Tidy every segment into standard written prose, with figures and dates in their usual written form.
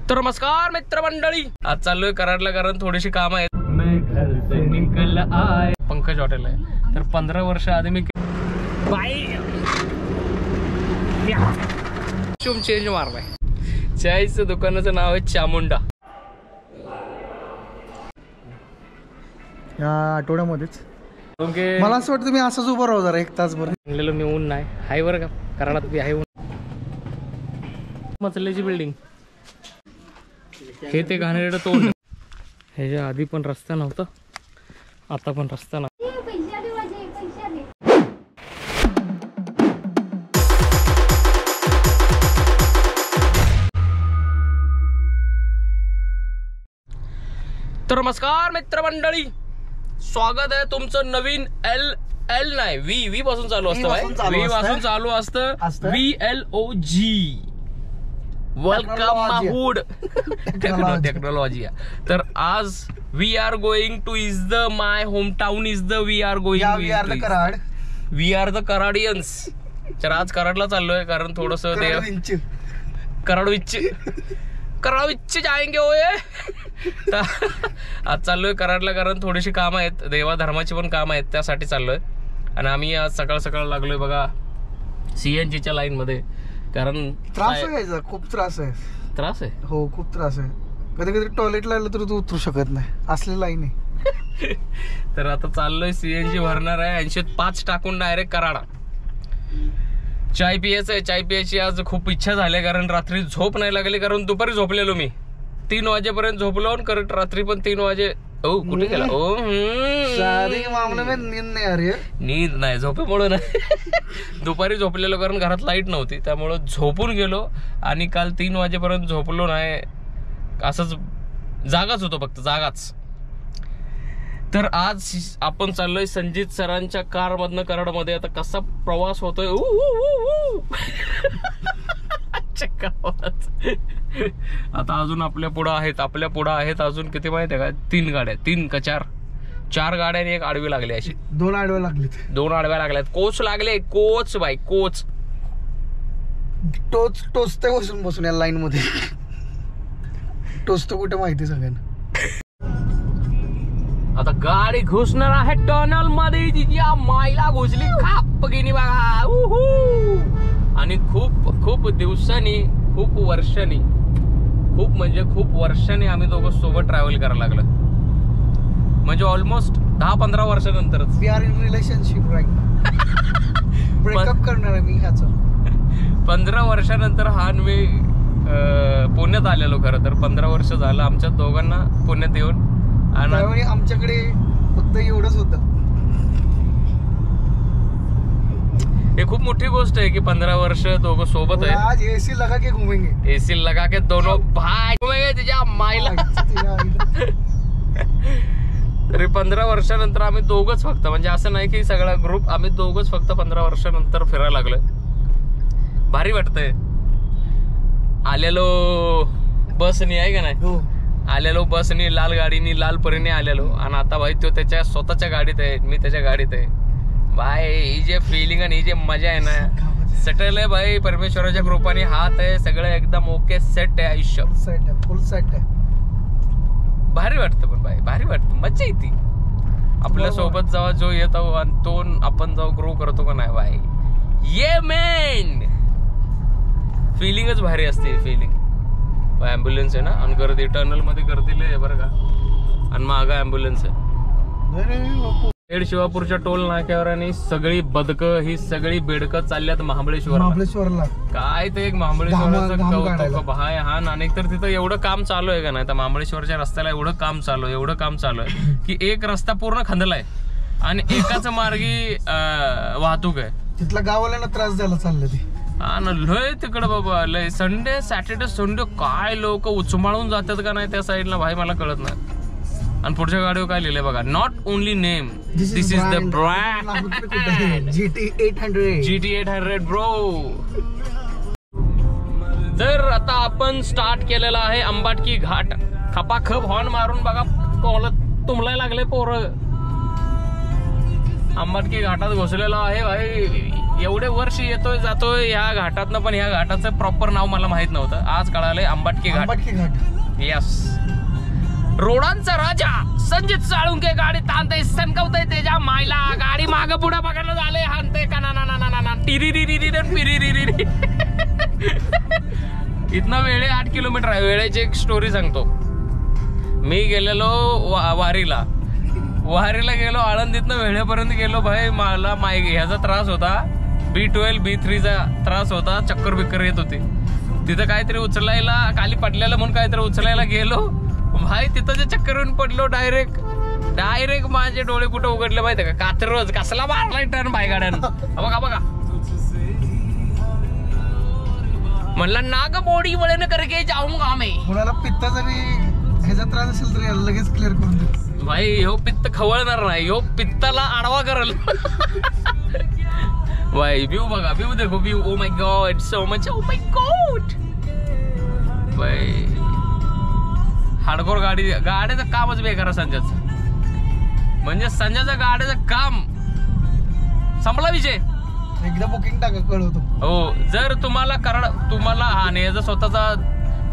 तर नमस्कार मित्रमंडळी, आज चाललोय कराडला कारण थोडीशी काम आहेत. मैं घर से निकल आए पंकज हॉटेल आहे. तर 15 वर्ष आधी मी चेंज मारलाय. चायचं दुकानाचं नाव आहे चामुंडा. या आठवड्यामध्येच मला असं वाटतं मी असंच उभं राहू जरा 1 तासभर. म्हणलेलो मी ऊन नाही हाय बरं का, कराडात बी आहे ऊन. मचल्याची बिल्डिंग हे ते घाणेरडं तोंड. ह्याच्या आधी पण रस्ता नव्हता, आता पण रस्ता नाही. तर नमस्कार मित्रमंडळी, स्वागत आहे तुमचं नवीन एल नाही व्ही पासून चालू असतं. व्ही पासून चालू असतं VLOG. Welcome माहूड technology. तर आज we are going to is the my home town is the we are going Karad. We are the Karadians. तर आज कराडला चाललोय कारण थोडस कराडविच्च जाएंगे होय. आज चाललोय कराडला कारण थोडीशी काम आहेत, देवा धर्माची पण काम आहेत, त्यासाठी चाललोय. आणि आम्ही आज सकाळ सकाळ लागलोय बघा CNGच्या लाईन मध्ये. कारण त्रास आहे, खूप त्रास आहे. हो, खूप त्रास आहे. कधी कधी टॉयलेटला आलं तर तू उतरू शकत नाही, असली लाईन आहे. तर आता चाललोय CNG भरणार आहे. 805 टाकून डायरेक्ट कराडा. चाय पियाचं. चाय पियाची आज खूप इच्छा झाली कारण रात्री झोप नाही लागली. कारण दुपारी झोपलेलो मी 3 वाजेपर्यंत झोपलो आणि करत रात्री पण 3 वाजे. ओ कुठे गेला? नींद नाही, झोपेमुळे नाही. दुपारी झोपलेलो कारण घरात लाईट नव्हती, त्यामुळं झोपून गेलो आणि काल 3 वाजेपर्यंत झोपलो नाही. असंच जागाच होतो, फक्त जागाच. तर आज आपण चाललोय संजित सरांच्या कार मधनं कराडमध्ये. आता कसा प्रवास होतोय. आता अजून आपल्या पुढं आहेत अजून किती माहिती आहे का? 3 गाड्या, 3 का 4 गाड्यांनी एक आडवी लागली. अशी 2 आडव्या लागलीत. 2 आडव्या लागल्यात. कोच लागले, कोच बाई कोच. टोचते बसून या लाईन मध्ये. टोचतो कुठे माहिती सगळ्यांना. आता गाडी घुसणार आहे टनल मध्ये. तिची माईला घुसली खाप गेली बघा. आणि खूप दिवसांनी, खूप वर्षांनी आम्ही दोघं सोबत ट्रॅव्हल करायला लागलो. म्हणजे ऑलमोस्ट 10-15 वर्षानंतरच. We are in relationship right. Breakup करणार आहे मी ह्याचं. 15 वर्षानंतर हा मी पुण्यात आलेलो. खरं तर 15 वर्ष झालं आमच्या दोघांना पुण्यात येऊन. आणि आमच्याकडे फक्त एवढंच होतं. हे खूप मोठी गोष्ट आहे की 15 वर्ष दोघं सोबत आहे. आज AC लगा के घुमेंगे. AC लगा के दोनों भाई घुमेंगे तुझ्या माईला. तरी 15 वर्षानंतर आम्ही दोघंच फक्त, म्हणजे असं नाही की सगळा ग्रुप, आम्ही दोघंच फक्त 15 वर्षानंतर फिरायला लागलोय. भारी वाटतंय. आलेलो बसनी आहे का नाही, आलेलो बसनी, लाल गाडीनी, लाल परीने आलेलो. आणि आता भाई तो त्याच्या स्वतःच्या गाडीत आहे, मी त्याच्या गाडीत आहे. भाई ही जे फिलिंग आणि ही जे मजा आहे ना, सेटल आहे भाई. परमेश्वराच्या कृपाने हात आहे, सगळं एकदम ओके, सेट आहे. आयुष्य फुल सेट आहे. भारी वाटतं. पण भाई भारी वाटतं, मजा येते आपल्या सोबत जेव्हा जो येतो आणि तो आपण जेव्हा ग्रो करतो का नाही भाई, ये मेन फिलिंगच भारी असते. फिलिंग ॲम्ब्युलन्स आहे ना, आणि गर्दी टनल मध्ये गर्दीला आहे बरं का. आणि मागं ॲम्ब्युलन्स आहे. शिवापूरच्या टोल नाक्यावर आणि सगळी बदकं, ही सगळी बेडकं चालल्यात महाबळेश्वरला. काय ते एक महाबळेश्वराचं कौतुक भाय. हा नाणिक तर तिथं एवढं काम चालू आहे का नाही, तर महाबळेश्वरच्या रस्त्याला एवढं काम चालू आहे की एक रस्ता पूर्ण खंदलाय आणि एकाच मार्गी वाहतूक आहे. तिथल्या गावाला त्रास द्यायला चाललं ते. हा ना, लय तिकडं बाबा, लय. संडे, सॅटर्डे, संडे काय लोक उचमाळून जातात का नाही त्या साईडला भाई, मला कळत नाही. आणि पुढच्या गाडीवर काय लिहिलंय बघा, not only name, this is the brand. GT 800 bro. तर आता आपण स्टार्ट केलेला आहे अंबाटकी घाट. खपाखप हॉर्न मारून बघा तुमलाय लागले पोरं. अंबाटकी घाटात घुसलेला आहे भाई. एवढे वर्ष येतोय जातोय ह्या घाटातनं, पण ह्या घाटाचं प्रॉपर नाव मला माहित नव्हतं. आज कळालंय अंबाटकी घाट. यस. रोडांचा राजा संजित साळुंके गाडी ताणतय, सनकवतय त्याच्या मायला. गाडी माग पुढे बघायला झाले, हाणतय काना टिरिरिरिरी पिरिरिरिरी. इथनं वेळे 8 किलोमीटर आहे. वेळेची एक स्टोरी सांगतो. मी गेलेलो वारीला गेलो, आळंदीतनं वेळेपर्यंत गेलो. भाई मला ह्याचा त्रास होता, B12 B3चा त्रास होता, चक्कर बिक्कर येत होती. तिथं काहीतरी उचलायला, खाली पडलेलं म्हणून काहीतरी उचलायला गेलो. भाई तिथं जे चक्कर येऊन पडलो, डायरेक्ट माझे डोळे कुठं उघडले माहितीये का? कात्रज कसला मारलाय टर्न बाय गाड्यानं. बघा म्हणलं नाग बोडी वळण करके जाऊंगा मैं. कुणाला पित्ता जरी ह्याचा त्रास असेल तरी लगेच क्लिअर करून दे. भाई ह्यो पित्त खवळणार नाही, ह्यो पित्ताला आडवा करल. भाई व्ह्यू बघा, व्ह्यू देखो, view. Oh my God, so much. Oh my God भाई. हार्डकोर गाड्याचं कामच बेकार संजयचं. म्हणजे संजयचं गाड्याचं काम संपला विषय. एकदा बुकिंग टाका, कळवतो. हो. जर तुम्हाला आणि याचा स्वतःचा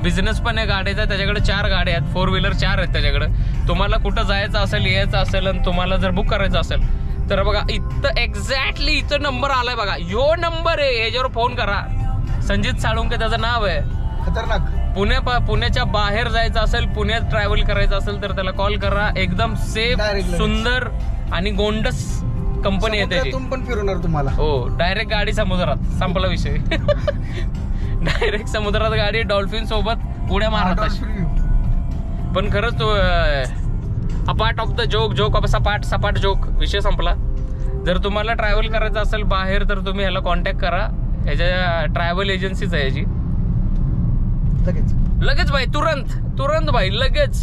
बिझनेस पण आहे गाड्याचा. त्याच्याकडे 4 गाड्या आहेत, 4 व्हीलर 4 आहेत त्याच्याकडे. तुम्हाला कुठं जायचं असेल, यायचं असेल आणि तुम्हाला जर बुक करायचं असेल तर बघा इथं एक्झॅक्टली इथं नंबर आलाय बघा. यो नंबर आहे, याच्यावर फोन करा. संजित साळुंके त्याचं नाव आहे. खतरनाक. पुण्याच्या बाहेर जायचं असेल, पुण्यात ट्रॅव्हल करायचं असेल तर त्याला कॉल करा. एकदम सेफ, सुंदर आणि गोंडस कंपनी आहे त्याची. पण फिरवणार तुम्हाला. हो. डायरेक्ट गाडी समुद्रात, संपला विषय. डायरेक्ट समुद्रात गाडी, डॉल्फिन सोबत उड्या मारत. पण खरंच तो अपार्ट ऑफ द जोक सपाट जोक, विषय संपला. जर तुम्हाला ट्रॅव्हल करायचं असेल बाहेर तर तुम्ही ह्याला कॉन्टॅक्ट करा. ह्याच्या ट्रॅव्हल एजन्सीच आहे याची. लगेच भाई, तुरंत भाई, लगेच.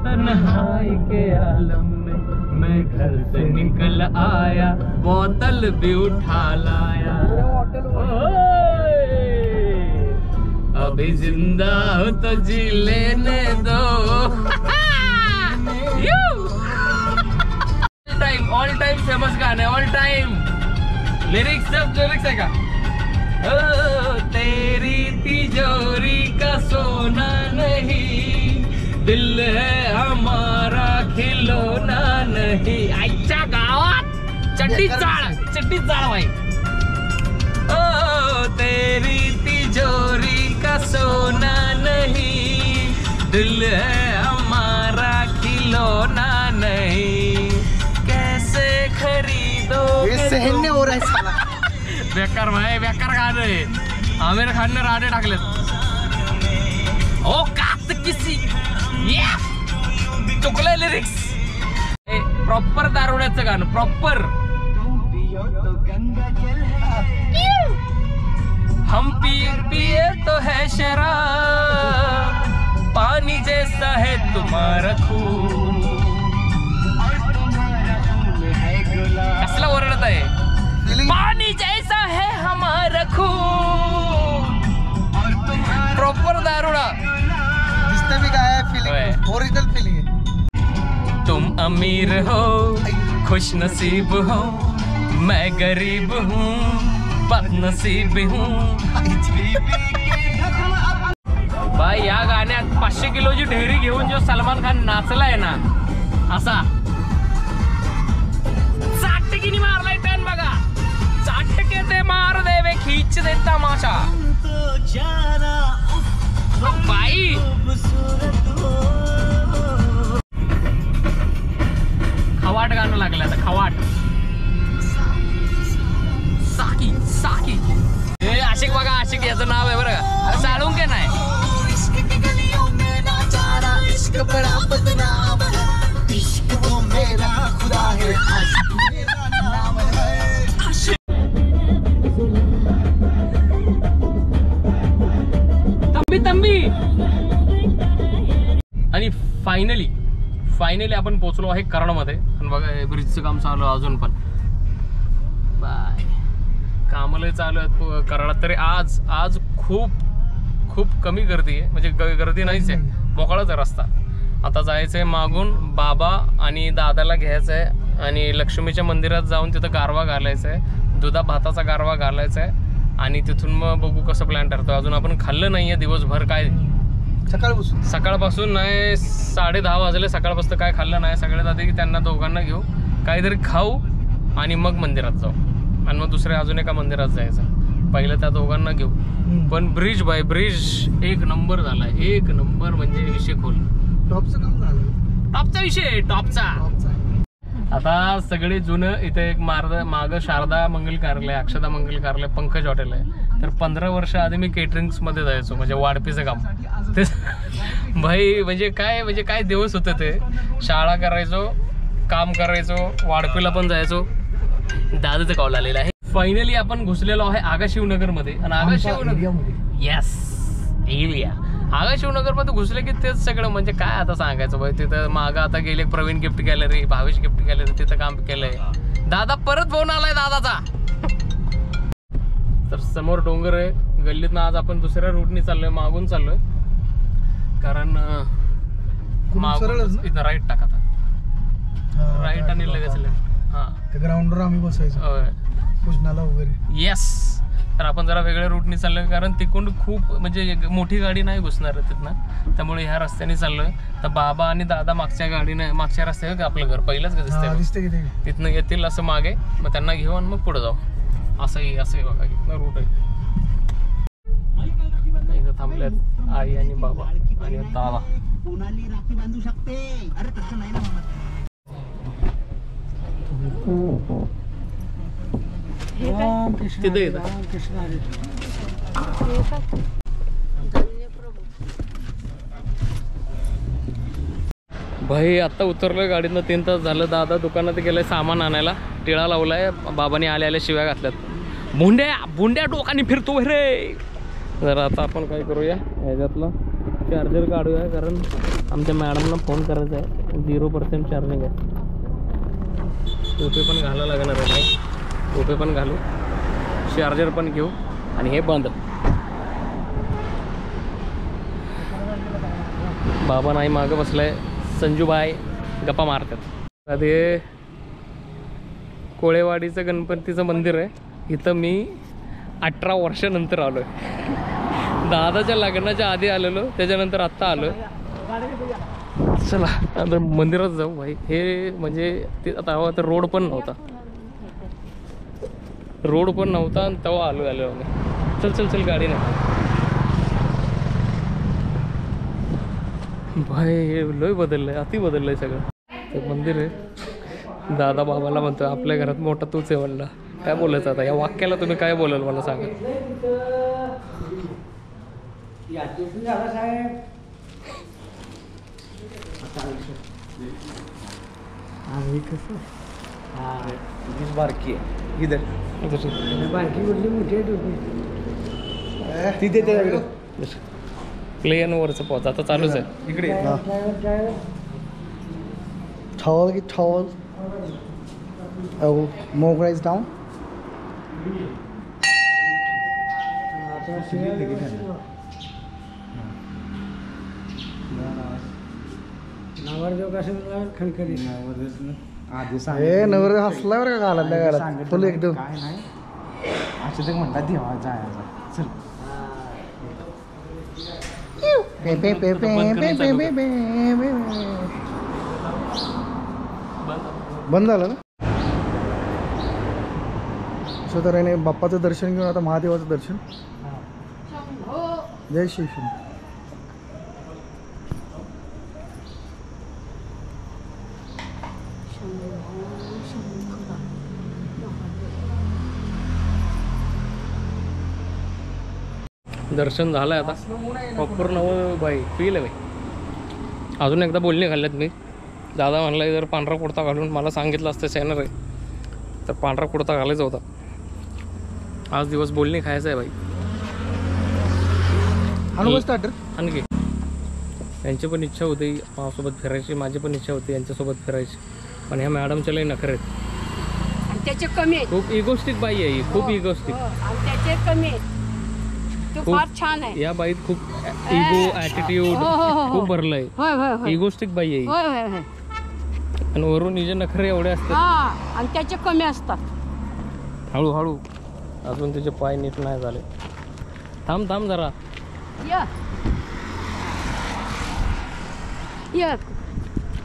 तन्हाई के आलम में मैं घर से निकल आया, बोतल भी उठा लाया. अभी जिंदा हो तो जी लेने दो. ऑल टाइम फेमस गाणे, ऑल टाइम. लिरिक्स आहे का? तेरी तिजोरी का सोना नहीं, दिल है हमारा खिलौना नहीं. आईच्या गावात चड्डीच जाळ भाई. ओ तेरी तिजोरी का सोना नहीं, दिल है हमारा खिलौना नहीं, कैसे खरीदो. सहन हो रहा है साला. बेकार भाई, बेकार गाणे. आमिर खानने राडे टाकलेत. ओ कात किसी चुकलंय लिरिक्स. प्रॉपर दारुड्याचं गाणं, प्रॉपर. हम पिए तो है शराब, पानी जैसा है तुम्हारा खून. कसला ओरडत आहे. पानी जैसा है हमारा खून. प्रॉपर दारुडा. दिसतं मी काय फिलिंग, ओरिजिनल फिलिंग आहे. तुम अमीर हो, खुश नसीब हो, मैं गरीब हूँ, बदनसीब हूँ. भाई या गाण्यात 500 किलोची ढेरी घेऊन जो सलमान खान नाचलाय ना, असा चाटकीनी मारलाय टर्न बघा. चाटके ते मार देवे, खींच दे तमाशा. बाई खवाट गाणं लागलं आता, खवाट. साकी हे आशिक बघा, आशिक याचं नाव आहे बरं का. साळुंके नाही. तंबी. आणि फायनली आपण पोहोचलो आहे कराडमध्ये. आणि बघा ब्रिजचं काम चालू आहे अजून पण. बाय. कामाला चालू आहेत कराडात. तरी आज खूप कमी गर्दी आहे. म्हणजे गर्दी नाहीच आहे, मोकळाच आहे रस्ता. आता जायचंय मागून बाबा आणि दादाला घ्यायचंय आणि लक्ष्मीच्या मंदिरात जाऊन तिथं गारवा घालायचा आहे, दुधा भाताचा गारवा घालायचा आहे आणि तिथून मग बघू कसं प्लॅन ठरतो. अजून आपण खाल्लं नाही आहे दिवसभर, काय सकाळपासून नाही 10:30 वाजले, सकाळपासून काय खाल्लं नाही. सगळ्यात आधी त्यांना दोघांना घेऊ, काहीतरी खाऊ आणि मग मंदिरात जाऊ आणि मग दुसऱ्या अजून एका मंदिरात जायचं. पहिलं त्या दोघांना घेऊ. पण ब्रिज बाय ब्रिज एक नंबर झालाय, एक नंबर म्हणजे विषय खोल. टॉपचं काम झालं, टॉपचा विषय, टॉपचा. आता सगळे जुनं इथे एक माग शारदा मंगल कार्यालय, अक्षदा मंगल कार्यालय, पंकज हॉटेल आहे. तर 15 वर्ष आधी मी केटरिंग्स मध्ये जायचो, म्हणजे वाढपीचं काम. ते भाई म्हणजे काय दिवस होते ते. शाळा करायचो, काम करायचो, वाढपीला पण जायचो. दादाचं कॉल आलेला आहे. फायनली आपण घुसलेलो आहे आगाशिवनगर मध्ये. आणि आगाशिवनगर, येस एरिया, आगाशिवनगर मध्ये घुसले की तेच सगळं. म्हणजे काय आता सांगायचं भाई. तिथं मागं आता गेले Praveen gift gallery, Bhavesh gift gallery, तिथं काम केलंय. दादा परत फोन आलाय दादाचा. तर समोर डोंगर आहे, गल्लीतनं आज आपण दुसऱ्या रूटने चाललोय, मागून चाललोय. कारण मागून इथं राईट टाका, राईट आणि लगेच लेफ्ट. हा, ग्राउंडवर आम्ही बसायचो पूजनाला वगैरे. येस. तर आपण जरा वेगळ्या रूटने चाललोय, कारण तिकडून खूप म्हणजे मोठी गाडी नाही घुसणार आहे तिथनं, त्यामुळे ह्या रस्त्याने चाललोय. तर बाबा आणि दादा मागच्या गाडीने, मागच्या रस्त्यावर आपलं घर पहिलंच का दिसतंय, तिथनं येतील असं मागे, मग त्यांना घेऊ आणि मग पुढे जाऊ. असंही बघा इथनं रूट आहे. इथं थांबल्यात आई आणि बाबा आणि दादा. तिथे भाई आता उतरलोय गाडीतनं, 3 तास झालं. दादा दुकानात गेलाय सामान आणायला, टिळा लावलाय. बाबांनी आल्या शिव्या घातल्यात. भुंड्या डोकाने फिरतो रे. तर आता आपण काय करूया, ह्याच्यातलं चार्जर काढूया, कारण आमच्या मॅडमला फोन करायचा आहे. 0% चार्जिंग आहे. टोपे पण घालायला लागणार आहे नाही, टोपे पण घालू, चार्जर पण घेऊ. आणि हे बंद. बाबा नाही मागं बसलाय, संजूबाई गप्पा मारतात. हे कोळेवाडीचं गणपतीचं मंदिर आहे. इथं मी 18 वर्षानंतर आलोय. दादाच्या लग्नाच्या आधी आलेलो, त्याच्यानंतर आत्ता आलोय. चला आता मंदिरात जाऊ भाई. हे म्हणजे ते आता रोड पण नव्हता आणि तेव्हा आलो आम्ही. चल गाडी नाही भाई. हे लय बदललंय, अति बदललंय सगळं. ते मंदिर आहे. दादा बाबाला म्हणतोय आपल्या घरात मोठा तूच आहे म्हणला. काय बोलायचं आता या वाक्याला, तुम्ही काय बोलाल मला सांगा. बारकी आहे इधर, बारकी कुठली मोठी आहे तिथे. प्लेन वरचं पोच आता चालूच आहे इकडे. Towel, get towel. Oh, more guys down. नवर हसला बरं का घालायला फुल एकदम. काय नाही असं ते म्हणतात देवा जायचा. चल बंद झालं ना. अशा तऱ्हेने बाप्पाचं दर्शन घेऊन आता महादेवाचं दर्शन. जय श्री कृष्ण. दर्शन झालं आहे आता. प्रॉपर नवं बाई फील आहे बाई. अजून एकदा बोलणे घालल्यात मी. दादा म्हणला जर पांढरा कुर्ता घालून मला सांगितलं असतं सॅनर आहे तर पांढरा कुर्ता घालायचा होता. आज दिवस बोलणे खायचं आहे बाई. आणखी यांची पण इच्छा होती माझ्यासोबत फिरायची, माझी पण इच्छा होती यांच्यासोबत फिरायची. पण ह्या मॅडमच्या लई नखरे आहेत. त्याचे कमी आहेत. खूप इगोस्टिक बाई आहे ही, खूप इगोस्टिक. त्याचे कमी आहेत. फार छान आहे या बाईत. खूप इगो ॲटिट्यूड खूप भरलंय. इगोस्टिक बाई आहे. आणि वरून हिचे नखरे एवढे असतात. हा आणि त्याचे कमी असतात. हळूहळू अजून त्याचे पाय नीट नाही झाले. थांब थांब जरा. ये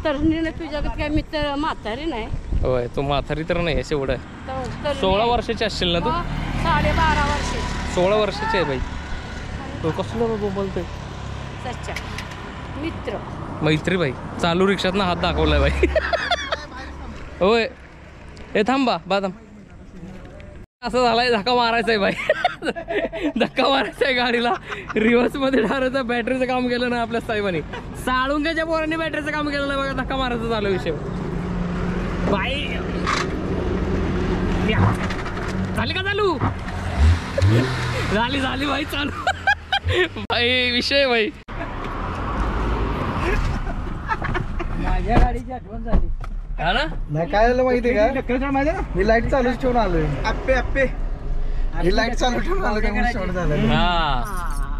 तर तुझ्याकडे काय मित्र म्हातारी नाही. होय तू म्हातारी तर नाही आहे एवढं. 16 वर्षाची असशील ना तू? 12.5 वर्षाची. 16 वर्षाची आहे बाई. तो कसलं बघ बोलतोय. सच्चा मित्र मैत्री बाई. चालू रिक्षात हात दाखवलाय बाई. होय हे थांबा बादाम. असं झालाय धक्का मारायचा आहे बाई. धक्का मारायचा आहे गाडीला. रिव्हर्स मध्ये ढारायचं बॅटरीचं काम केलं ना आपल्या साहेबांनी. साळुंग्याच्या पोरांनी बॅटरीचं काम केलं नाही बघा. धक्का मारायचा झाला विषय बाई. झाली का चालू? झाली बाई चालू. बाई विषय बाई. माझ्या गाडीची आठवण झाली. हा ना नाही काय झालं माहितीये का? मी लाईट चालूच ठेवून आलोय. आप्पे ही लाईट चालू ठेवून आलो त्यामुळे शॉर्ट झालं. हा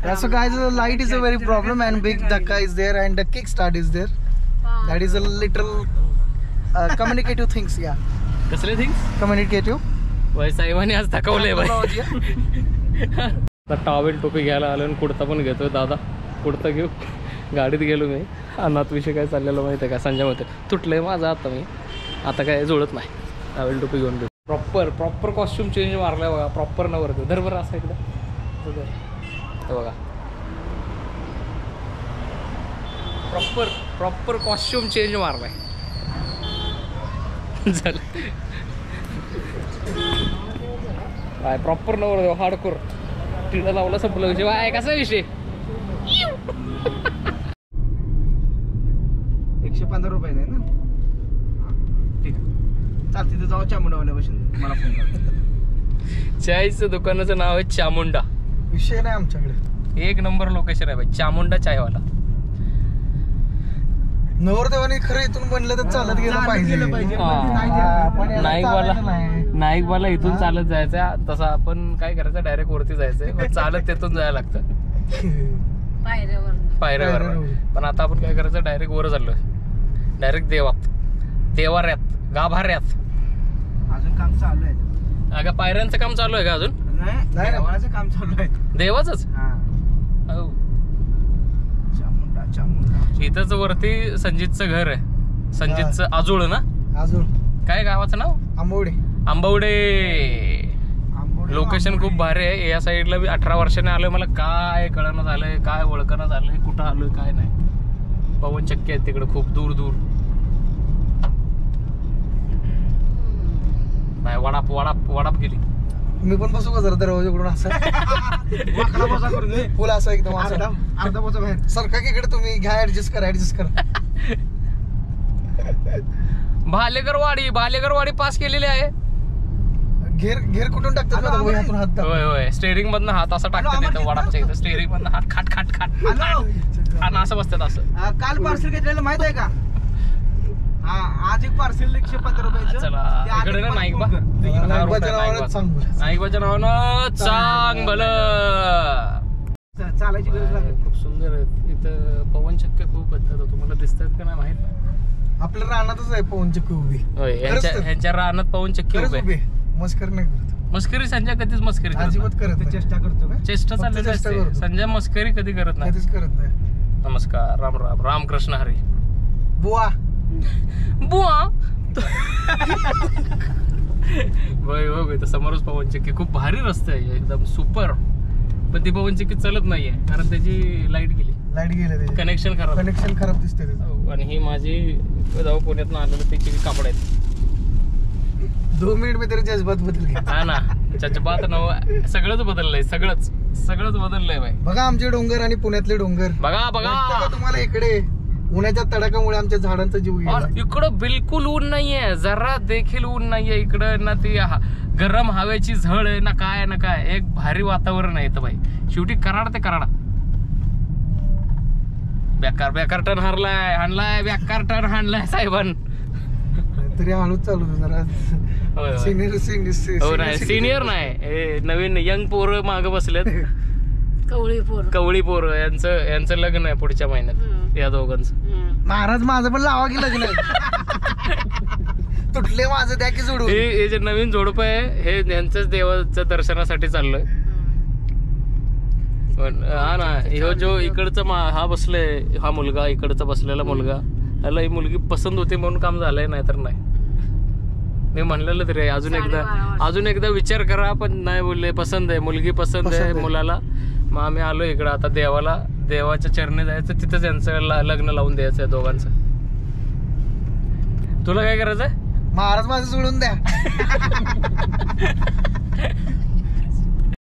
So guys, the light is a very problem and big dhakka is there and the kickstart is there. That is a little communicative things. Yeah. कसले थिंग्स? Communicative. बाई साहेबांनी आज थकवलंय बाई. टॉवेल टोपी घ्यायला आलो आणि कुर्ता पण घेतोय दादा. कुर्ता घेऊ. गाडीत गेलो मी. अनाथ विषय काय चाललेलं माहिती आहे का? संजय म्हणते तुटलंय माझं आता. मी आता काय जुळत नाही. टॉवेल टोपी घेऊन घेऊ. प्रॉपर कॉस्ट्युम चेंज मारलाय बघा. प्रॉपर नवर धर असं इकडं बघा. प्रॉपर कॉस्ट्युम चेंज मारलाय. झालं काय प्रॉपर नवर हार्डकोर टिळा लावला संपला विषय. वाय कसा विषय. 115 रुपये आहे ना. ठीक आहे चालते तिथे जाऊ. चामुंडावाल्या बसून मला फोन करा. चायचं दुकानाचं नाव आहे चामुंडा. विषय नाही आमच्याकडे. 1 नंबर लोकेशन आहे भाई. चामुंडा चायवाला. नवरदेवाने खरं इथून बनलं तर चालत गेलं पाहिजे. नाईकवाला इथून चालत जायचं. तसं आपण काय करायचं डायरेक्ट वरती जायचंय. चालत तिथून जायला लागतं पायऱ्यावर. पण आता आपण काय करायचं डायरेक्ट वर चाललोय. डायरेक्ट देवाऱ्यात गाभाऱ्यात. अजून काम चालू आहे. अगं पायऱ्यांचं काम चालू आहे का अजून? नाही देवाचं काम चालू आहे. देवाचंच. इथंच वरती संजितचं घर आहे. संजितचं आजोळ ना. आजोळ काय गावाचं नाव? आंबवडे. लोकेशन खूप भारी आहे. या साईडला मी 18 वर्षाने आलोय. मला काय कळणं झालंय काय ओळखणं झालंय कुठं आलोय काय नाही. पवन चक्की आहेत तिकडे खूप दूर. नाही वडाप गेली. मी पण बसू का जरा दरवाजा उघडून असं फुल असं एकदम अर्धा पोचा बाहेर सरका की इकडे. तुम्ही घ्या ऍडजस्ट करा. भालेकरवाडी पास केलेली आहे. घेर कुठून टाकतात? होय स्टेअरिंग मधनं हात असा टाकतात वडापच्या इथं. स्टेअरिंग मधनं हात खाट आणि असं बसतात. असं काल पार्सल घेतलेलं माहित आहे का? आज एक पार्सल 115 रुपयाचं. चला इकडे ना नाईकबाच्या नावानं चांग भलं. चालायची गरज लागेल. खूप सुंदर आहे इथं. पवन चक्के खूप आहेत. तुम्हाला दिसतात का नाही माहित. आपल्या रानातच आहे पवन चक्की उभी. ह्यांच्या रानात पवन चक्की उभी. मस्कर नाही करत. मस्करी संजय कधीच मस्करी अजिबात करत. चेष्टा करतो का? चेष्टा चाललेली असते. संजय मस्करी कधी करत नाही. कधीच करत नाही. नमस्कार. राम रामकृष्ण हरी. बुवा बघ समोरच पवन चक्की. खूप भारी रस्ता आहे एकदम सुपर. पण ती पवन चक्की चालत नाहीये कारण त्याची लाईट गेली. कनेक्शन खराब दिसते. आणि ही माझी जाऊ पुण्यातून आलेलं त्याची कापड आहेत. 2 मिनिट मध्ये जज्बात बदल. हा ना जज्बात नव सगळंच बदललंय. सगळंच बदललंय बाई. बघा आमचे डोंगर आणि पुण्यातले डोंगर. बघा तुम्हाला इकडे उन्हाच्या तडाख्यामुळे आमच्या झाडांचा जीव गेला. इकडं बिलकुल ऊन नाहीये. जरा देखील ऊन नाहीये इकडं. ना ती गरम हवेची झळ आहे ना काय. एक भारी वातावरण आहे इथं बाई. शेवटी कराड ते कराडा. बेकार टर्न हाणलाय. बेकार टर्न हाणलाय साहेबान. तरी हळूच चालू जरा. सिनियर नाही नवीन यंग पोरं मागे बसलेत. कवळी पोर यांचं लग्न आहे पुढच्या महिन्यात या दोघांचं. महाराज माझं पण लावा की लग्न. तुटले माझं द्या की जोडून. हे जे नवीन जोडप आहे हे यांच्याच देवाच्या दर्शनासाठी चाललोय. पण हा ना, ह्यो जो इकडचा हा बसलाय, हा मुलगा इकडचा बसलेला मुलगा, याला ही मुलगी पसंत होती म्हणून काम झालंय, नाही तर नाही. मी म्हणलेलं तरी अजून एकदा विचार करा, पण नाही बोलले. पसंत आहे, मुलगी पसंत आहे मुलाला. मग आम्ही आलो इकडं. आता देवाच्या चरणी जायचं, तिथंच यांचं लग्न लावून द्यायचं आहे दोघांचं. तुला काय करायचंय? महाराज माझं जोडून द्या.